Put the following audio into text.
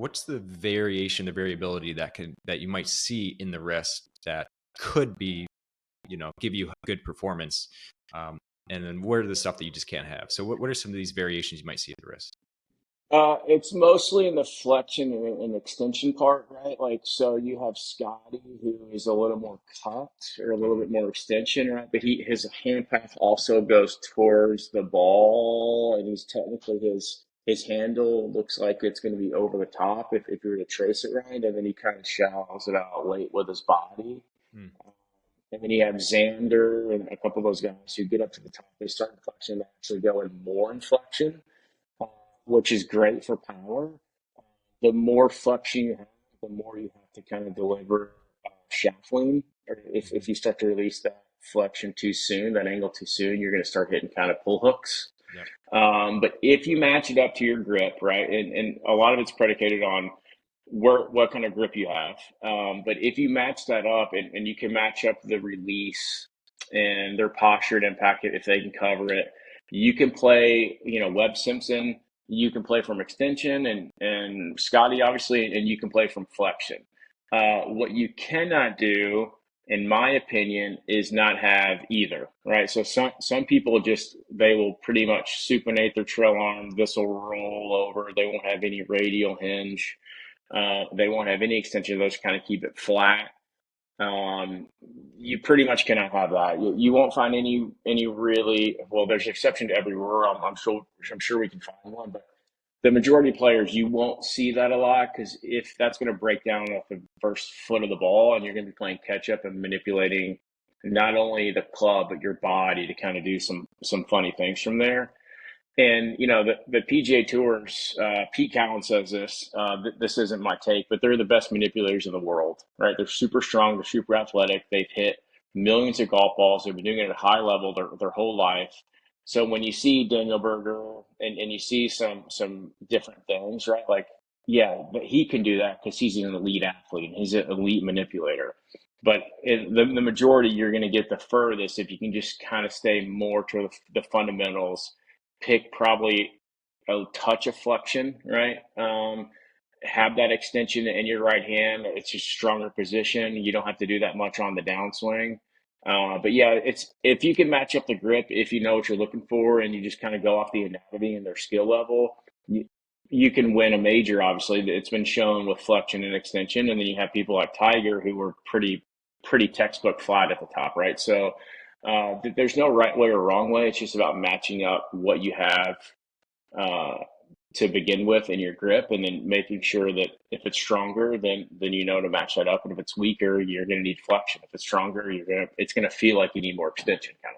what's the variation, the variability that you might see in the wrist that could be, give you good performance? And then what are the stuff that you just can't have? So what are some of these variations you might see at the wrist? It's mostly in the flexion and extension part, right? Like, so you have Scotty, who is a little more cut or a little Mhm. bit more extension, right? But his hand path also goes towards the ball, and he's technically his handle looks like it's going to be over the top if you were to trace it right, and then he kind of shallows it out late with his body. Mm. And then you have Xander and a couple of those guys who get up to the top. They start in flexion, they actually go in more inflection, uh, which is great for power. The more flexion you have, the more you have to kind of deliver shaft lean. Or if Mhm. you start to release that flexion too soon, that angle too soon, you're going to start hitting kind of pull hooks. Yep. But if you match it up to your grip, right, and a lot of it's predicated on what kind of grip you have. But if you match that up and you can match up the release and their posture and impact it, if they can cover it, you can play, Webb Simpson, you can play from extension and Scotty, obviously, and you can play from flexion. What you cannot do, in my opinion, is not have either, right? So some people just they will pretty much supinate their trail arm. This will roll over. They won't have any radial hinge. They won't have any extension. Those kind of keep it flat. Um, you pretty much cannot have that. You won't find any really well. There's an exception to every rule. I'm sure we can find one, but the majority of players you won't see that a lot because if that's going to break down off the first foot of the ball, and you're going to be playing catch up and manipulating not only the club but your body to kind of do some funny things from there. And the PGA Tours, Pete Cowan says this. This isn't my take, but they're the best manipulators in the world, right? They're super strong, they're super athletic. They've hit millions of golf balls. They've been doing it at a high level their whole life. So when you see Daniel Berger and you see some different things, right? Like, yeah, but he can do that because he's an elite athlete and he's an elite manipulator. But in the majority, you're going to get the furthest if you can just kind of stay more to the fundamentals, pick probably a touch of flexion, right? Have that extension in your right hand. It's a stronger position. You don't have to do that much on the downswing. But yeah, it's if you can match up the grip, if you know what you're looking for, and you just kind of go off the anatomy and their skill level, you can win a major. Obviously, it's been shown with flexion and extension, and then you have people like Tiger who were pretty textbook flat at the top, right? So there's no right way or wrong way. It's just about matching up what you have uh, to begin with in your grip, and then making sure that if it's stronger, then you know to match that up, and if it's weaker, you're going to need flexion. If it's stronger, it's going to feel like you need more extension, kind